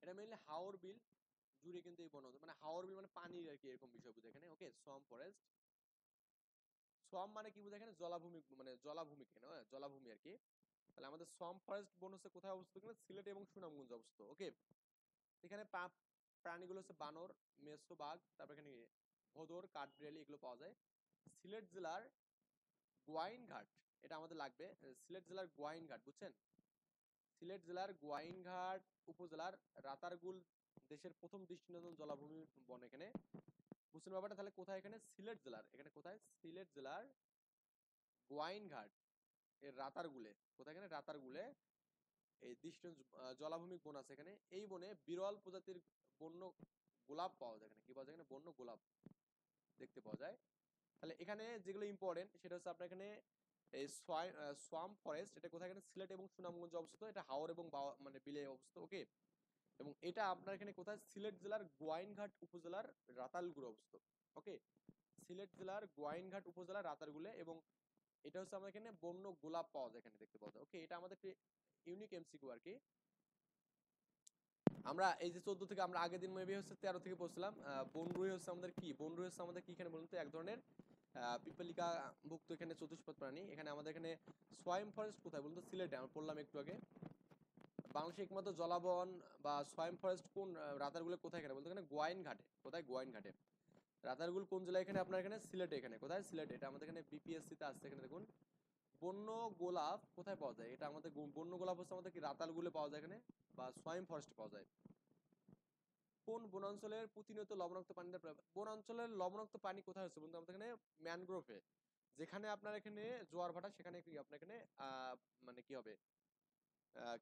এটা মেইনলি হাওর বিল জুড়ে কিন্তু এই বন, মানে হাওর বিল মানে পানির আর কি, এরকম বিষয় বুঝে এখানে, ওকে? Swamp forest. সোয়াম্প মানে কি বুঝে এখানে? জলাভূমি, মানে জলাভূমি কেন, জলাভূমি আর কি। তাহলে আমাদের সোয়াম্প ফরেস্ট বন হচ্ছে কোথায় অবস্থিত? এখানে সিলেট এবং সুনামগঞ্জ অবস্থিত, ওকে? এখানে প্রাণীগুলো হচ্ছে বানর, মেছো বাঘ, তারপর এখানে ভোদর, কাঠবিড়ালি এগুলো পাওয়া যায়। সিলেট জেলার গোয়াইনঘাট, এটা আমাদের লাগবে। সিলেট জেলার গোয়াইনঘাট, বুঝছেন? সিলেট জেলার গোয়াইনঘাট উপজেলার রাতারগুল দেশের প্রথম দৃষ্টিনন্দন জলাভূমি বন এখানে, বুঝছেন ব্যাপারটা? তাহলে কোথায়? এখানে সিলেট জেলার, এখানে কোথায়? সিলেট জেলার গোয়াইনঘাট এর রাতারগুলে, কোথায়? এখানে রাতারগুলে এই দৃষ্টি জলাভূমি বন আছে এখানে। এই বনে বিরল প্রজাতির বন্য গোলাপ পাওয়া যায় এখানে। কি পাওয়া যায় এখানে? বন্য গোলাপ দেখতে পাওয়া যায়। তাহলে এখানে যেগুলো ইম্পর্টেন্ট সেটা হচ্ছে আপনার এখানে এই সোয়াম্প ফরেস্ট, এটা কোথায়? এখানে সিলেট এবং সুনামগঞ্জে অবস্থিত। এটা হাওর এবং মানে বিলে অবস্থিত, ওকে? এবং এটা আপনার এখানে কোথায়? সিলেট জেলার গোয়াইনঘাট উপজেলার রাতারগুলে অবস্থিত, ওকে? সিলেট জেলার গোয়াইনঘাট উপজেলার রাতারগুলে। এবং এটা হচ্ছে আমাদের এখানে বন্য গোলাপ পাওয়া যায় এখানে, দেখতে পাওয়া যায়, ওকে? এটা আমাদের ইউনিক এমসিকিউ আর কি। আমরা এই যে 14 থেকে আমরা আগের দিন মেবি হচ্ছে 13 থেকে পড়ছিলাম। বনরুই হচ্ছে আমাদের কি? বনরুই হচ্ছে আমাদের কি এখানে বলুন তো? এক ধরনের পিপলিকা ভুক্ত এখানে চতুষ্পদ প্রাণী। এখানে আমাদের এখানে সোয়াইম ফরেস্ট কোথায় বলুন তো? সিলেটে, আমরা পড়লাম একটু আগে। বাংলাদেশের একমাত্র জলাবন বা সোয়াইম ফরেস্ট কোন রাতারগুলো কোথায়? এখানে বলতে এখানে গোয়াইন ঘাটে। কোথায়? গোয়াইন ঘাটে। রাতারগুল কোন জেলায়? এখানে আপনার এখানে সিলেটে, এখানে কোথায়? সিলেটে। এটা আমাদের এখানে বিপিএসসি তে আসছে, এখানে দেখুন। বন্য গোলাপ কোথায় পাওয়া যায়? এটা আমাদের বন্য গোলাপ হচ্ছে আমাদের কি রাতারগুলে পাওয়া যায় এখানে, বা সোয়াইম ফরেস্টে পাওয়া যায়। কোন বনাঞ্চলের প্রতিনিয়ত লবণাক্ত পানি বনাঞ্চলের লবণাক্ত পানি কোথায় হচ্ছে বন্ধু? আমাদের এখানে ম্যানগ্রোভে। যেখানে আপনার এখানে জোয়ার ভাটা, সেখানে কি আপনার এখানে মানে কি হবে,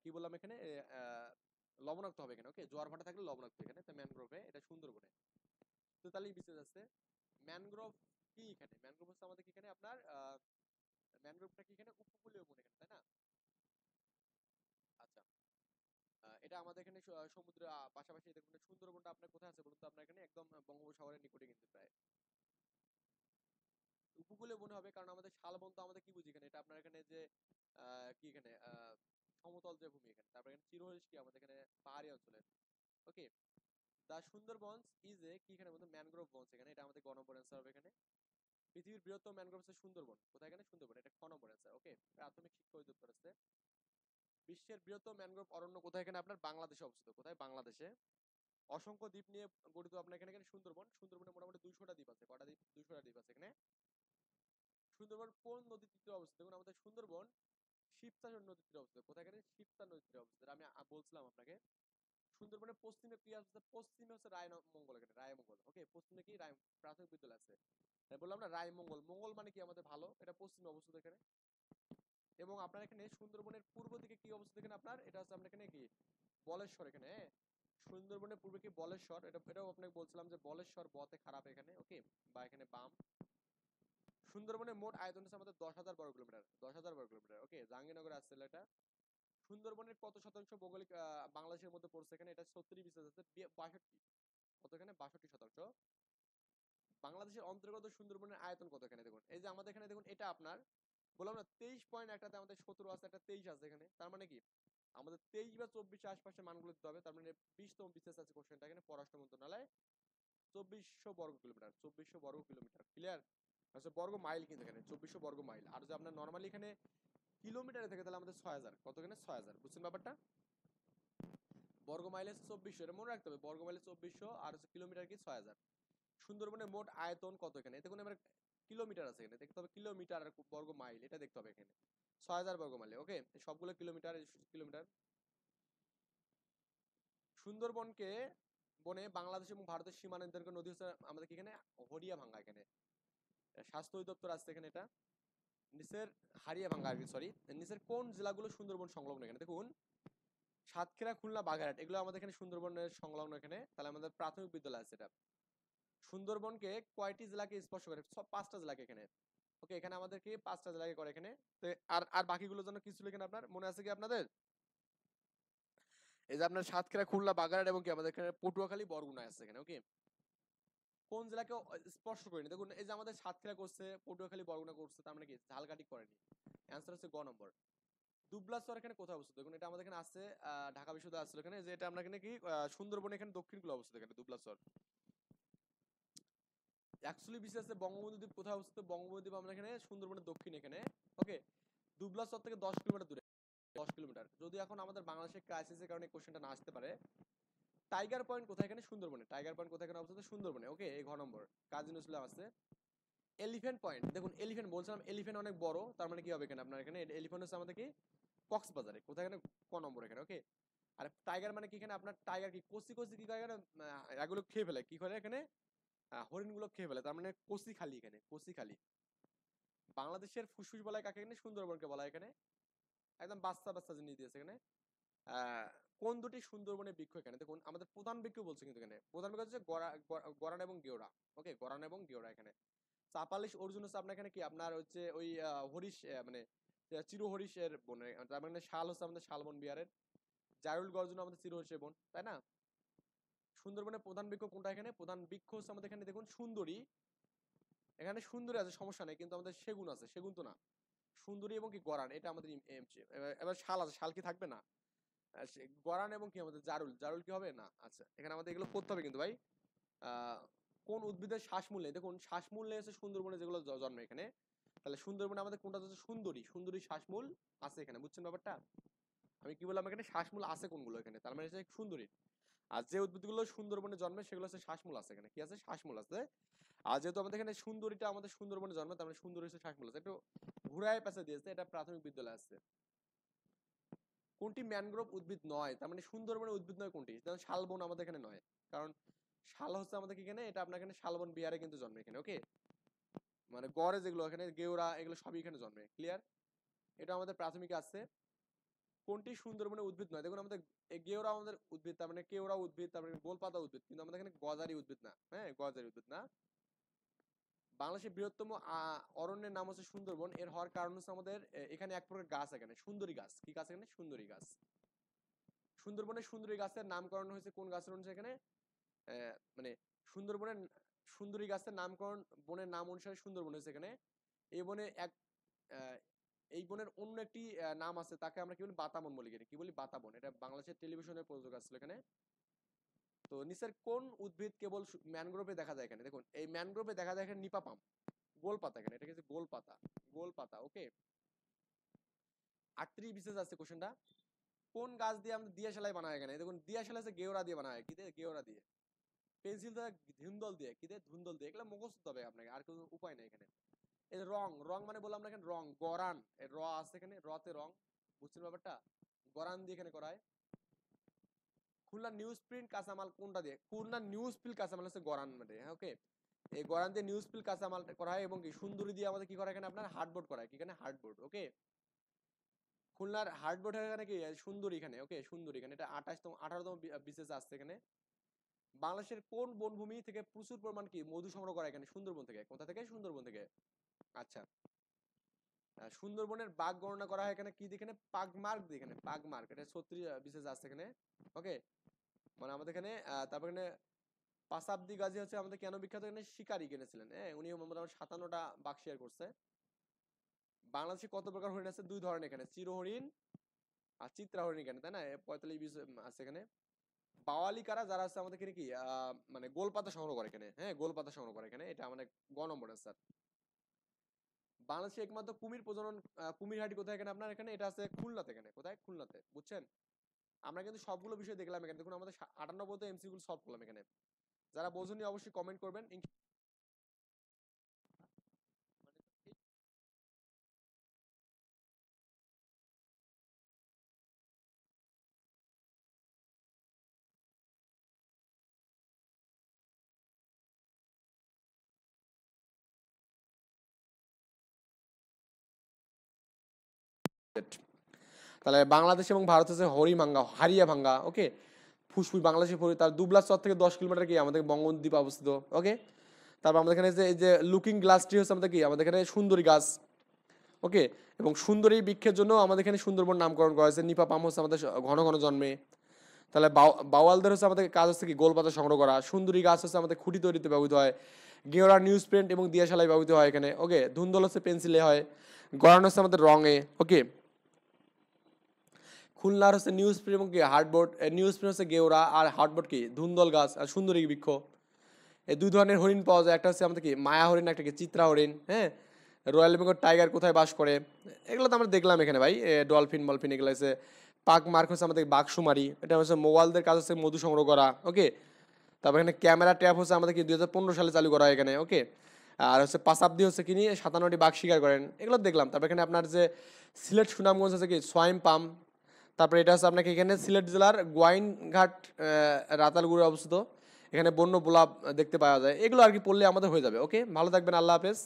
কি বললাম এখানে, লবণাক্ত হবে এখানে, ওকে? জোয়ার ভাটা থাকলে লবণাক্ত এখানে, তো ম্যানগ্রোভে, এটা সুন্দরবনে। তো তাহলেই বিশেষ আছে ম্যানগ্রোভ কি এখানে? ম্যানগ্রোভ হচ্ছে আমাদের কি এখানে আপনার ম্যানগ্রোভটা কি এখানে? উপকূলীয় বন এখানে, তাই না? আচ্ছা, এটা আমাদের এখানে সমুদ্রের পাশাপাশি দেখুন। সুন্দরবনটা আপনার কোথায় আছে বলুন তো? আপনার এখানে একদম বঙ্গোপসাগরের নিকটে কিন্তু প্রায়। উপকূলে মনে হবে, কারণ আমাদের শালবন তো আমাদের কি বুঝি এখানে? এটা আপনার এখানে যে কি এখানে সমতল যে ভূমি এখানে। তারপর এখানে চিরহরিশ কি আমাদের এখানে পাহাড়ি অঞ্চলের, ওকে? দা সুন্দরবনস ইজ এ কি এখানে বলতো? ম্যানগ্রোভ বনস এখানে, এটা আমাদের গ নম্বর অ্যান্সার হবে এখানে। পৃথিবীর বৃহত্তম ম্যানগ্রোভ হচ্ছে সুন্দরবন, কোথায়? এখানে সুন্দরবন, এটা খ নম্বর অ্যান্সার, ওকে? প্রাথমিক শিক্ষা অধিদপ্তর আছে। বিশ্বের বৃহত্তম ম্যানগ্রোভ অরণ্য কোথায়? এখানে আপনার বাংলাদেশে অবস্থিত, কোথায়? বাংলাদেশে। অসংখ্য দ্বীপ নিয়ে গঠিত আপনার এখানে এখানে সুন্দরবন। সুন্দরবনে মোটামুটি 200টা দ্বীপ আছে। কটা দ্বীপ? 200টা দ্বীপ আছে এখানে। সুন্দরবন কোন নদীর তীরে অবস্থিত? দেখুন আমাদের সুন্দরবন শিবচা নদীর তীরে অবস্থিত। কোথায়? এখানে শিবচা নদীর তীরে অবস্থিত। আমি বলছিলাম আপনাকে। সুন্দরবনের পশ্চিমে কি আছে? পশ্চিমে হচ্ছে রায়মঙ্গল, এখানে রায়মঙ্গল, ওকে? পশ্চিমে কি রায় প্রাথমিক বিদ্যালয় আছে। তাই বললাম না রায়মঙ্গল, মঙ্গল মানে কি আমাদের ভালো, এটা পশ্চিমে অবস্থিত এখানে। এবং আপনার এখানে সুন্দরবনের পূর্ব দিকে কি অবস্থিত? এখানে আপনার এটা হচ্ছে আপনার এখানে কি বলেশ্বর এখানে, হ্যাঁ? সুন্দরবনের পূর্বে কি বলেশ্বর, এটাও আপনাকে বলছিলাম যে বলেশ্বর বতে খারাপ এখানে, ওকে, বা এখানে বাম। সুন্দরবনের মোট আয়তন হচ্ছে আমাদের 10,000 বর্গ কিলোমিটার, 10,000 বর্গ কিলোমিটার, ওকে, জাহাঙ্গীরনগরে আসছে এটা। সুন্দরবনের কত শতাংশ ভৌগোলিক বাংলাদেশের মধ্যে পড়ছে এখানে, এটা 70% আছে, 62, কত এখানে 62%। বাংলাদেশের অন্তর্গত সুন্দরবনের আয়তন কত এখানে দেখুন, এই যে আমাদের এখানে দেখুন, এটা আপনার বললাম না 23 পয়েন্ট, একটাতে আমাদের 17 আছে, একটা 23 আছে এখানে, তার মানে কি আমাদের 23 বা 24 আশপাশে মানগুলো দিতে হবে, তার মানে 20তম বিশেষ আছে কোশ্চেনটা এখানে, পররাষ্ট্র মন্ত্রণালয়। 2400 বর্গ কিলোমিটার, 2400 বর্গ কিলোমিটার, ক্লিয়ার। আচ্ছা বর্গ মাইল কিন্তু এখানে 2400 বর্গ মাইল, আর যদি আপনার নর্মালি এখানে কিলোমিটারে থেকে তাহলে আমাদের 6000, কত এখানে 6000, বুঝছেন ব্যাপারটা। বর্গ মাইলে 2400, এটা মনে রাখতে হবে, বর্গ মাইলে 2400 আর হচ্ছে কিলোমিটার কি 6000। সুন্দরবনের মোট আয়তন কত এখানে, এতে কোনো কিলোমিটার আছে এখানে, দেখতে হবে কিলোমিটার আর বর্গ মাইল, এটা দেখতে হবে এখানে 6000 বর্গ মাইলে, ওকে, সবগুলো কিলোমিটার, কিলোমিটার। সুন্দরবনকে বনে বাংলাদেশ এবং ভারতের সীমানান্তর্গত নদী হচ্ছে আমাদের কি এখানে হরিয়া ভাঙ্গা, এখানে স্বাস্থ্য অধিদপ্তর আসছে এখানে, এটা নিচের হারিয়া ভাঙ্গা আর কি, সরি, নিচের কোন জেলাগুলো সুন্দরবন সংলগ্ন এখানে দেখুন, সাতক্ষীরা, খুলনা, বাগেরহাট, এগুলো আমাদের এখানে সুন্দরবনের সংলগ্ন এখানে, তাহলে আমাদের প্রাথমিক বিদ্যালয় আছে এটা। সুন্দরবনকে কয়টি জেলাকে স্পর্শ করে, সব 5টা জেলাকে এখানে, ওকে, এখানে আমাদের কি 5টা জেলাকে করে এখানে। তো আর আর বাকিগুলোর জন্য কিছু এখানে আপনার মনে আছে কি আপনাদের, এই যে আপনার সাতক্ষীরা, খুলনা, বাগেরহাট এবং কি আমাদের এখানে পটুয়াখালী, বরগুনা আছে এখানে, ওকে। কোন জেলাকে স্পর্শ করেনি দেখুন, এই যে আমাদের সাতক্ষীরা করছে, পটুয়াখালী, বরগুনা করছে, তার মানে কি ঝালকাঠি করেনি, অ্যান্সার হচ্ছে গ নম্বর। দুবলাচর এখানে কোথায় অবস্থিত দেখুন, এটা আমাদের এখানে আছে ঢাকা বিশ্ববিদ্যালয় আছে এখানে, যে এটা আমরা এখানে কি সুন্দরবন এখানে দক্ষিণ কূলে অবস্থিত এখানে দুবলাচর। অ্যাকচুয়ালি বিষয় আছে বঙ্গবন্ধু দ্বীপ কোথায় অবস্থিত, বঙ্গবন্ধু দ্বীপ আমরা এখানে সুন্দরবনের দক্ষিণ এখানে, ওকে। দুবলাচর থেকে 10 কিলোমিটার দূরে, 10 কিলোমিটার। যদি এখন আমাদের বাংলাদেশের ক্রাইসিসের কারণে কোশ্চেনটা না আসতে পারে, টাইগার পয়েন্ট কোথায় এখানে সুন্দরবনে, টাইগার পয়েন্ট কোথায় এখানে অবস্থিত সুন্দরবনে, ওকে, এই ঘ নম্বর। কাজী নজরুল ইসলাম আছে। এলিফ্যান্ট পয়েন্ট দেখুন, এলিফ্যান্ট বলছিলাম, এলিফ্যান্ট অনেক বড়, তার মানে কি হবে এখানে আপনার এখানে এলিফ্যান্ট হচ্ছে আমাদের কি কক্সবাজারে, কোথায় এখানে ক নম্বর এখানে, ওকে। আর টাইগার মানে কি এখানে আপনার টাইগার কি কচি কচি কি করে এখানে এগুলো খেয়ে ফেলে, কি করে এখানে হরিণগুলো খেয়ে ফেলে, তার মানে কচি খালি এখানে, কচি খালি। বাংলাদেশের ফুসফুস বলা হয় কাকে এখানে, সুন্দরবনকে বলা হয় এখানে, একদম বাচ্চা বাচ্চা জিনিস দিয়েছে এখানে। আহ কোন দুটি সুন্দরবনের বৃক্ষ এখানে দেখুন, আমাদের প্রধান বৃক্ষ বলছে কিন্তু এখানে, প্রধান বৃক্ষ হচ্ছে গরান এবং গেওড়া, ওকে, গরান এবং গেওড়া এখানে। চাপালিশ অর্জুন হচ্ছে আপনার এখানে কি আপনার হচ্ছে ওই হরিশ মানে চির হরিশের বনে, তার মানে শাল হচ্ছে আমাদের শালবন বিহারের। জারুল গর্জন আমাদের চির হরিশের বন, তাই না। সুন্দরবনের প্রধান বৃক্ষ কোনটা এখানে, প্রধান বৃক্ষ হচ্ছে আমাদের এখানে দেখুন সুন্দরী, এখানে সুন্দরী আছে সমস্যা নেই, কিন্তু আমাদের সেগুন আছে, সেগুন তো না, সুন্দরী এবং কি গরান, এটা আমাদের এবার শাল আছে, শাল কি থাকবে না, গরান এবং কি আমাদের জারুল, জারুল কি হবে না, আচ্ছা এখানে আমাদের এগুলো করতে হবে কিন্তু ভাই। আহ কোন উদ্ভিদের শ্বাসমূল নেই দেখুন, শ্বাসমূল নেই হচ্ছে সুন্দরবনে যেগুলো জন্মে এখানে, তাহলে সুন্দরবনে আমাদের কোনটা হচ্ছে সুন্দরী, সুন্দরী শ্বাসমূল আছে এখানে, বুঝছেন ব্যাপারটা। আমি কি বললাম এখানে শ্বাসমূল আছে কোনগুলো এখানে, তার মানে হচ্ছে সুন্দরী। আর যে উদ্ভিদগুলো সুন্দরবনে জন্মে সেগুলো হচ্ছে শ্বাসমূল আছে এখানে, কি আছে শ্বাসমূল আছে। আর যেহেতু আমাদের এখানে সুন্দরীটা আমাদের সুন্দরবনে জন্মে, তার মানে সুন্দরী হচ্ছে শ্বাসমূল আছে, একটু ঘুরায় পেঁচে দিয়েছে, এটা প্রাথমিক বিদ্যালয়ে আছে। কোনটি ম্যানগ্রোভ উদ্ভিদ নয়, তার মানে সুন্দরবনের উদ্ভিদ নয় কোনটি, যেমন শালবন আমাদের এখানে নয়, কারণ শাল হচ্ছে আমাদের এখানে, এটা আপনার এখানে শালবন বিহারে কিন্তু জন্মে এখানে, ওকে। মানে গড়ে যেগুলো এখানে গেওড়া এগুলো সবই এখানে জন্মে, ক্লিয়ার। এটা আমাদের প্রাথমিক আছে। কোনটি সুন্দরবনের উদ্ভিদ নয় দেখুন, আমাদের গেওড়া আমাদের উদ্ভিদ, তার মানে কেওড়া উদ্ভিদ, তারপরে গোলপাতা উদ্ভিদ, কিন্তু আমাদের এখানে গজারি উদ্ভিদ না, হ্যাঁ গজারি উদ্ভিদ না। বাংলাদেশের বৃহত্তম অরণ্যের নাম হচ্ছে সুন্দরবন, এর হওয়ার কারণ হচ্ছে আমাদের এখানে এক প্রকার গাছ এখানে সুন্দরী গাছ, কি গাছ এখানে সুন্দরী গাছ। সুন্দরবনের সুন্দরী গাছের নামকরণ হয়েছে কোন গাছের অনুসারে এখানে, মানে সুন্দরবনের সুন্দরী গাছের নামকরণ বনের নাম অনুসারে সুন্দরবন হয়েছে এখানে। এই বনে এই বনের অন্য একটি নাম আছে, তাকে আমরা কি বলি বাতাবন বলি, কি বলি বাতাবন, এটা বাংলাদেশের টেলিভিশনের প্রযোজক আসছিল এখানে। তো নিচের কোন উদ্ভিদ কেবল ম্যানগ্রোভে দেখা যায় এখানে দেখুন, এই ম্যানগ্রোভে দেখা যায় এখানে নিপা পাম, গোলপাতা, এখানে এটা হচ্ছে গোলপাতা, গোলপাতা, ওকে। 38 বিশেষ আছে কোশ্চেনটা, কোন গাছ দিয়ে আমরা দিয়াশালাই বানায় এখানে দেখুন, দিয়াশালাই হচ্ছে গেওড়া দিয়ে বানায়, কি দিয়ে গেওড়া দিয়ে। পেন্সিল দিয়ে ধুন্দল দিয়ে, কি দিয়ে ধুন্দল দিয়ে, এগুলো মুখস্থ হবে আপনাকে, আর কোনো উপায় নেই এখানে। এই রং, রং মানে বললাম না এখানে রং, গরান, র আছে এখানে, রতে রং, বুঝছেন ব্যাপারটা, গরান দিয়ে এখানে করায়। খুলনা নিউজ প্রিন্ট কাঁচামাল কোনটা দিয়ে, খুলনা নিউজ প্রিন্ট কাঁচামাল হচ্ছে গরান মানে, হ্যাঁ ওকে। এই গরান দিয়ে নিউজ প্রিন্ট কাঁচামাল করা হয়, এবং কি সুন্দরী দিয়ে আমাদের কি করা এখানে আপনার হার্ডবোর্ড করা হয়, কি এখানে হার্ডবোর্ড, ওকে। খুলনার হার্ডবোর্ডের এখানে কি সুন্দরী এখানে, ওকে সুন্দরী এখানে, এটা 18তম বিসিএস আসছে এখানে। বাংলাদেশের কোন বনভূমি থেকে প্রচুর পরিমাণ কি মধু সংগ্রহ করা এখানে? সুন্দরবন থেকে। কোথা থেকে? সুন্দরবন থেকে। আচ্ছা, সুন্দরবনের বাঘ গণনা করা হয় এখানে কি দিয়ে? এখানে পাগমার্ক দিয়ে, এখানে পাগমার্ক, এটা 36 বিশেষ আছে এখানে। ওকে, মানে আমাদের এখানে তারপর এখানে পাসাবদি গাজী হচ্ছে আমাদের কেন বিখ্যাত? এখানে শিকারী কিনেছিলেন, হ্যাঁ, উনি মোটামুটি 57টা বাঘ শিকার করছে। বাংলাদেশে কত প্রকার হরিণ আছে? 2 ধরনের এখানে, চির হরিণ আর চিত্রা হরিণ এখানে, তাই না? 45 আছে এখানে। বাওয়ালি কারা? যারা আছে আমাদের এখানে কি মানে গোলপাতা সংগ্রহ করে এখানে, হ্যাঁ, গোলপাতা সংগ্রহ করে এখানে, এটা আমাদের গ নম্বর স্যার। বাংলাদেশে একমাত্র কুমির প্রজনন কুমিরহাটি কোথায়? এখানে আপনার এখানে এটা আছে খুলনাতে, এখানে কোথায়? খুলনাতে, বুঝছেন? আমরা কিন্তু সবগুলো বিষয় দেখলাম এখানে, দেখুন আমাদের 98 এমসি গুলো সলভ করলাম এখানে। যারা বোঝেননি অবশ্যই কমেন্ট করবেন। তাহলে বাংলাদেশ এবং ভারত হচ্ছে হরিমাঙ্গা, হারিয়া ভাঙ্গা, ওকে। ফুসফুস বাংলাদেশে তার দুবলা চর থেকে 10 কিলোমিটার কি আমাদের বঙ্গদ্বীপ অবস্থিত, ওকে। তারপর আমাদের এখানে যে এই যে লুকিং গ্লাসটি হচ্ছে আমাদের কি, আমাদের এখানে সুন্দরী গাছ, ওকে। এবং সুন্দরী বৃক্ষের জন্য আমাদের এখানে সুন্দরবন নামকরণ করা হয়েছে। নিপা পাম হচ্ছে আমাদের ঘন ঘন জন্মে। তাহলে বাওয়ালদের হচ্ছে আমাদের কাজ হচ্ছে কি গোলপাতা সংগ্রহ করা। সুন্দরী গাছ হচ্ছে আমাদের খুঁটি তৈরিতে ব্যবহৃত হয়। গেওড়া নিউজ প্রিন্ট এবং দিয়াশালায় ব্যবহৃত হয় এখানে, ওকে। ধুন্দল হচ্ছে পেন্সিলে হয়। গড়ানো হচ্ছে আমাদের রঙে, ওকে। খুলনার হচ্ছে নিউজ প্রিন্ট এবং কি হার্ডবোর্ড, নিউজ প্রিন্ট হচ্ছে গেওড়া, আর হার্ডবোর্ড কি ধুন্দল গাছ আর সুন্দরী বৃক্ষ। এই 2 ধরনের হরিণ পাওয়া যায়, একটা হচ্ছে আমাদের কি মায়া হরিণ, একটা কি চিত্রা হরিণ, হ্যাঁ। রয়্যাল বেঙ্গল টাইগার কোথায় বাস করে? এগুলো তো আমরা দেখলাম এখানে ভাই, ডলফিন মলফিন এগুলো হচ্ছে। পাক মার্ক হচ্ছে আমাদের বাঘসুমারি, এটা হচ্ছে মোবাইলদের কাজ হচ্ছে মধু সংগ্রহ করা, ওকে। তারপর এখানে ক্যামেরা ট্যাপ হচ্ছে আমাদের কি 2015 সালে চালু করা হয় এখানে, ওকে। আর হচ্ছে পাসাবদি হচ্ছে কি নিয়ে 57টি বাঘ শিকার করেন, এগুলো দেখলাম। তারপর এখানে আপনার যে সিলেট সুনামগঞ্জ হচ্ছে কি সোয়াইম পাম। তারপরে এটা হচ্ছে আপনাকে এখানে সিলেট জেলার গোয়াইনঘাট রাতালগুড়ে অবস্থিত। এখানে বন্য গোলাপ দেখতে পাওয়া যায়। এগুলো আর কি পড়লে আমাদের হয়ে যাবে, ওকে। ভালো থাকবেন, আল্লাহ হাফেজ।